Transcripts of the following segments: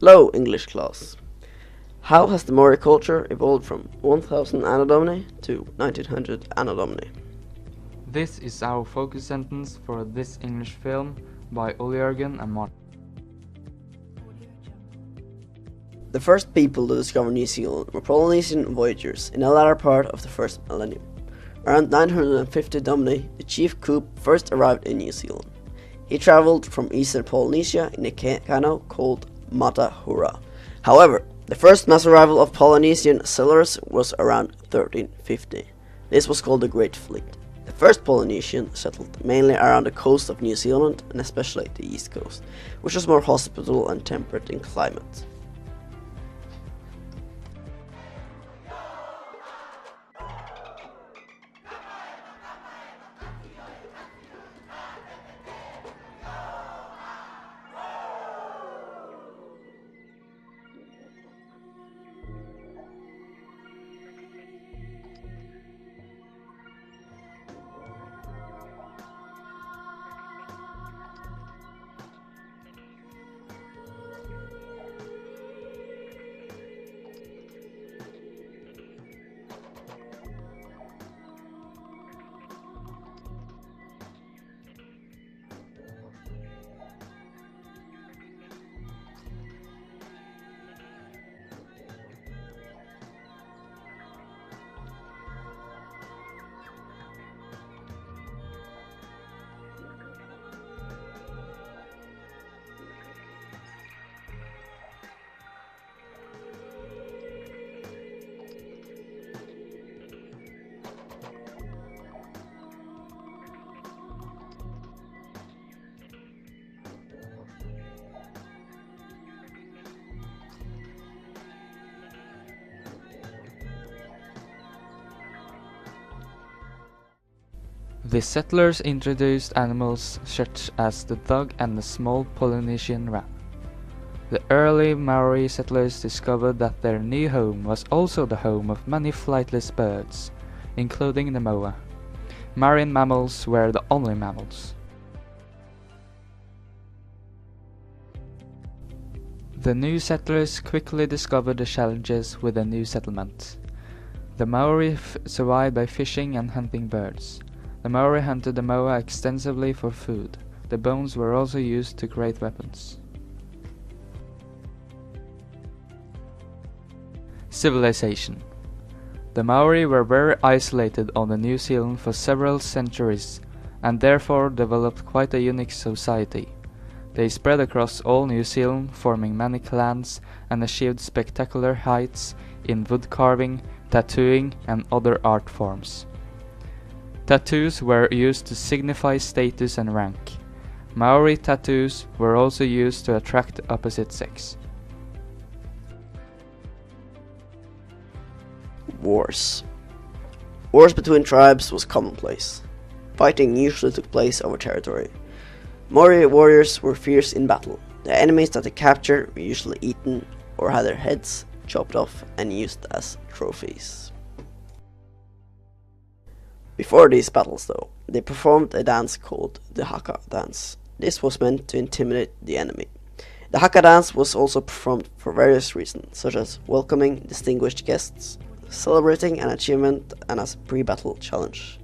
Hello, English class. How has the Maori culture evolved from 1000 Anno Domini to 1900 Anno Domini? This is our focus sentence for this English film by Ole and Martin. The first people to discover New Zealand were Polynesian voyagers in the latter part of the first millennium. Around 950 Domini, the chief Coop first arrived in New Zealand. He travelled from eastern Polynesia in a canoe called Matahura. However, the first mass arrival of Polynesian settlers was around 1350. This was called the Great Fleet. The first Polynesians settled mainly around the coast of New Zealand and especially the east coast, which was more hospitable and temperate in climate. The settlers introduced animals such as the dog and the small Polynesian rat. The early Maori settlers discovered that their new home was also the home of many flightless birds, including the moa. Marine mammals were the only mammals. The new settlers quickly discovered the challenges with the new settlement. The Maori survived by fishing and hunting birds. The Maori hunted the moa extensively for food. The bones were also used to create weapons. Civilization. The Maori were very isolated on the New Zealand for several centuries and therefore developed quite a unique society. They spread across all New Zealand, forming many clans, and achieved spectacular heights in wood carving, tattooing, and other art forms. Tattoos were used to signify status and rank. Maori tattoos were also used to attract the opposite sex. Wars. Wars between tribes was commonplace. Fighting usually took place over territory. Maori warriors were fierce in battle. The enemies that they captured were usually eaten or had their heads chopped off and used as trophies. Before these battles though, they performed a dance called the haka dance. This was meant to intimidate the enemy. The haka dance was also performed for various reasons, such as welcoming distinguished guests, celebrating an achievement, and as a pre-battle challenge.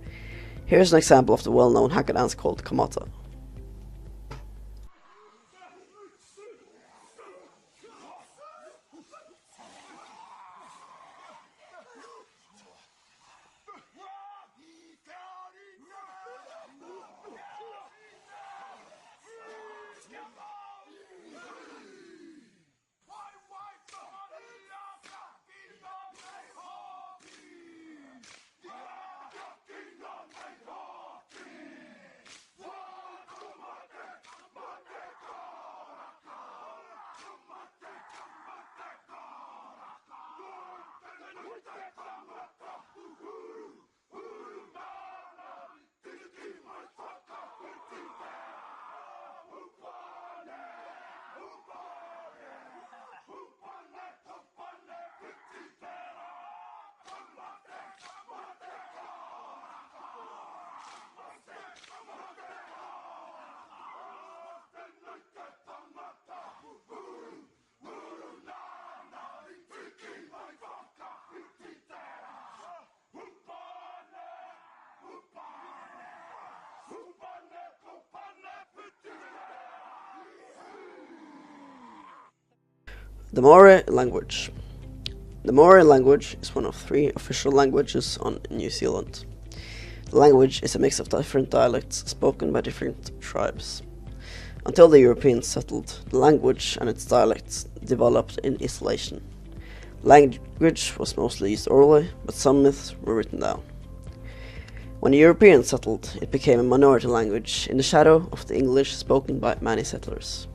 Here's an example of the well-known haka dance called kamata. The Maori language. The Maori language is one of 3 official languages on New Zealand. The language is a mix of different dialects spoken by different tribes. Until the Europeans settled, the language and its dialects developed in isolation. Language was mostly used orally, but some myths were written down. When the Europeans settled, it became a minority language in the shadow of the English spoken by many settlers.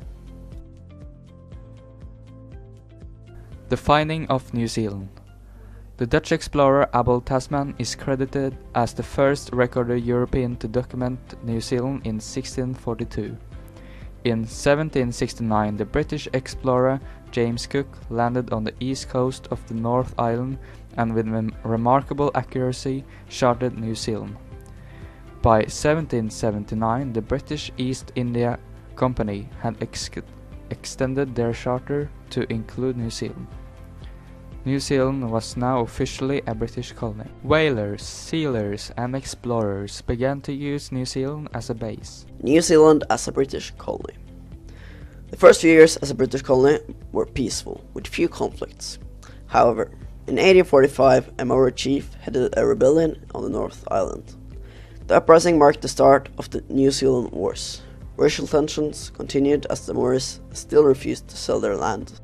The finding of New Zealand. The Dutch explorer Abel Tasman is credited as the first recorded European to document New Zealand in 1642. In 1769, the British explorer James Cook landed on the east coast of the North Island and with remarkable accuracy charted New Zealand. By 1779, the British East India Company had extended their charter to include New Zealand. New Zealand was now officially a British colony. Whalers, sealers and explorers began to use New Zealand as a base. New Zealand as a British colony. The first few years as a British colony were peaceful, with few conflicts. However, in 1845, a Maori chief headed a rebellion on the North Island. The uprising marked the start of the New Zealand Wars. Racial tensions continued as the Maoris still refused to sell their land.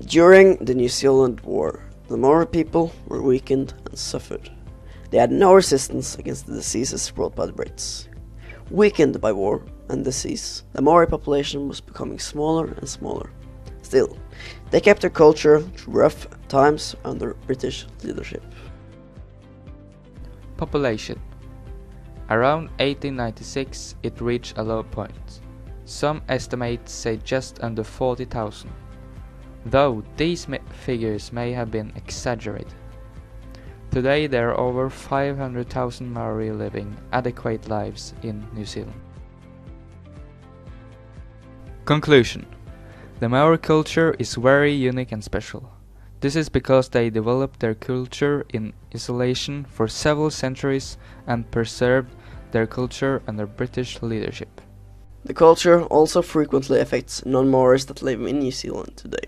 During the New Zealand War, the Maori people were weakened and suffered. They had no resistance against the diseases brought by the Brits. Weakened by war and disease, the Maori population was becoming smaller and smaller. Still, they kept their culture through rough times under British leadership. Population. Around 1896, it reached a low point. Some estimates say just under 40,000. Though these figures may have been exaggerated. Today there are over 500,000 Maori living adequate lives in New Zealand. Conclusion. The Maori culture is very unique and special. This is because they developed their culture in isolation for several centuries and preserved their culture under British leadership. The culture also frequently affects non-Maoris that live in New Zealand today,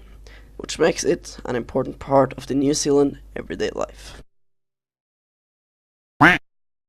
which makes it an important part of the New Zealand everyday life.